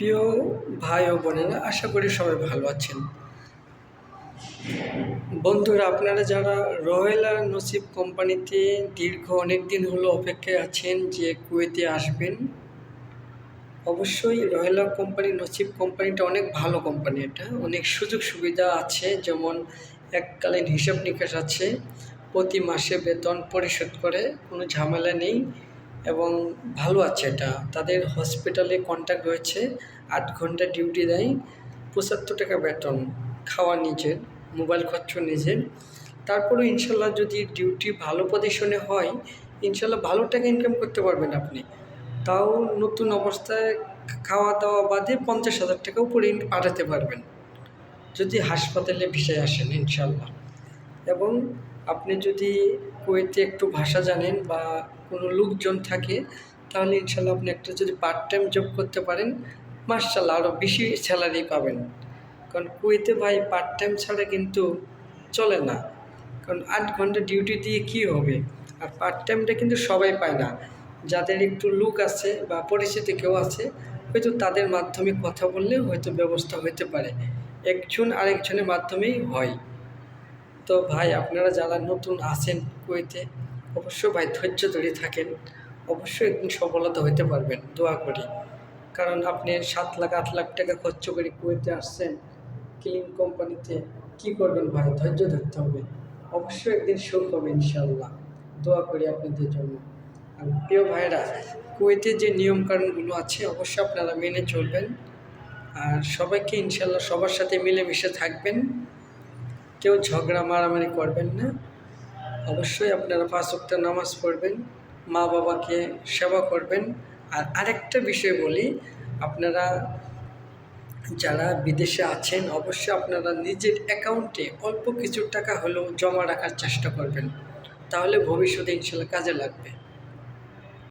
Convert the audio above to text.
প্রিয় ভাই ও বোনেরা, আশা করি সবাই ভালো আছেন। বন্ধুরা, আপনারা যারা রয়েল আর নসিব কোম্পানিতে দীর্ঘ অনেক দিন হলো অপেক্ষায় আছেন যে কুয়েতে আসবেন, অবশ্যই রয়েল আর কোম্পানি, নসিব কোম্পানিটা অনেক ভালো কোম্পানি। এটা অনেক সুযোগ সুবিধা আছে, যেমন এককালীন হিসাব নিকাশ আছে, প্রতি মাসে বেতন পরিশোধ করে, কোনো ঝামেলা নেই এবং ভালো আছে। এটা তাদের হসপিটালে কন্ট্যাক্ট রয়েছে, 8 ঘন্টা ডিউটি দেয়, 75 টাকা বেতন, খাওয়া নিজের, মোবাইল খরচ নিজের। তারপরেও ইনশাল্লাহ যদি ডিউটি ভালো পজিশনে হয়, ইনশাল্লাহ ভালো টাকা ইনকাম করতে পারবেন আপনি। তাও নতুন অবস্থায় খাওয়া দাওয়া বাদে 50,000 টাকা উপরে পাঠাতে পারবেন যদি হাসপাতালে ভিসায় আসেন ইনশাল্লাহ। এবং আপনি যদি কুয়েতে একটু ভাষা জানেন বা কোনো লোকজন থাকে, তাহলে ইনশাল্লাহ আপনি একটা যদি পার্ট টাইম জব করতে পারেন, মাশাআল্লাহ আরও বেশি স্যালারি পাবেন। কারণ কুয়েতে ভাই পার্ট টাইম ছাড়া কিন্তু চলে না। কারণ 8 ঘন্টা ডিউটি দিয়ে কী হবে? আর পার্ট টাইমটা কিন্তু সবাই পায় না। যাদের একটু লুক আছে বা পরিচিতি কেউ আছে, হয়তো তাদের মাধ্যমে কথা বললে হয়তো ব্যবস্থা হতে পারে। একজন আরেকজনের মাধ্যমেই হয়। তো ভাই, আপনারা যারা নতুন আছেন কুয়েতে, অবশ্যই ভাই ধৈর্য ধরে থাকেন, অবশ্যই একদিন সফলতা হতে পারবেন, দোয়া করি। কারণ আপনি 7 লাখ 8 লাখ টাকা খরচ করে কুয়েতে আসছেন ক্লিন কোম্পানিতে, কী করবেন ভাই? ধৈর্য ধরতে হবে, অবশ্যই একদিন সুখ হবে ইনশাল্লাহ, দোয়া করি আপনাদের জন্য। আর প্রিয় ভাইরা, কুয়েতে যে নিয়মকানুনগুলো আছে অবশ্যই আপনারা মেনে চলবেন, আর সবাইকে ইনশাল্লাহ সবার সাথে মিলেমিশে থাকবেন, কেউ ঝগড়া মারামারি করবেন না। অবশ্যই আপনারা 5 ওয়াক্ত নামাজ পড়বেন, মা বাবাকে সেবা করবেন। আর আরেকটা বিষয় বলি, আপনারা যারা বিদেশে আছেন অবশ্যই আপনারা নিজের অ্যাকাউন্টে অল্প কিছু টাকা হলেও জমা রাখার চেষ্টা করবেন, তাহলে ভবিষ্যতে ইনশাল্লাহ কাজে লাগবে।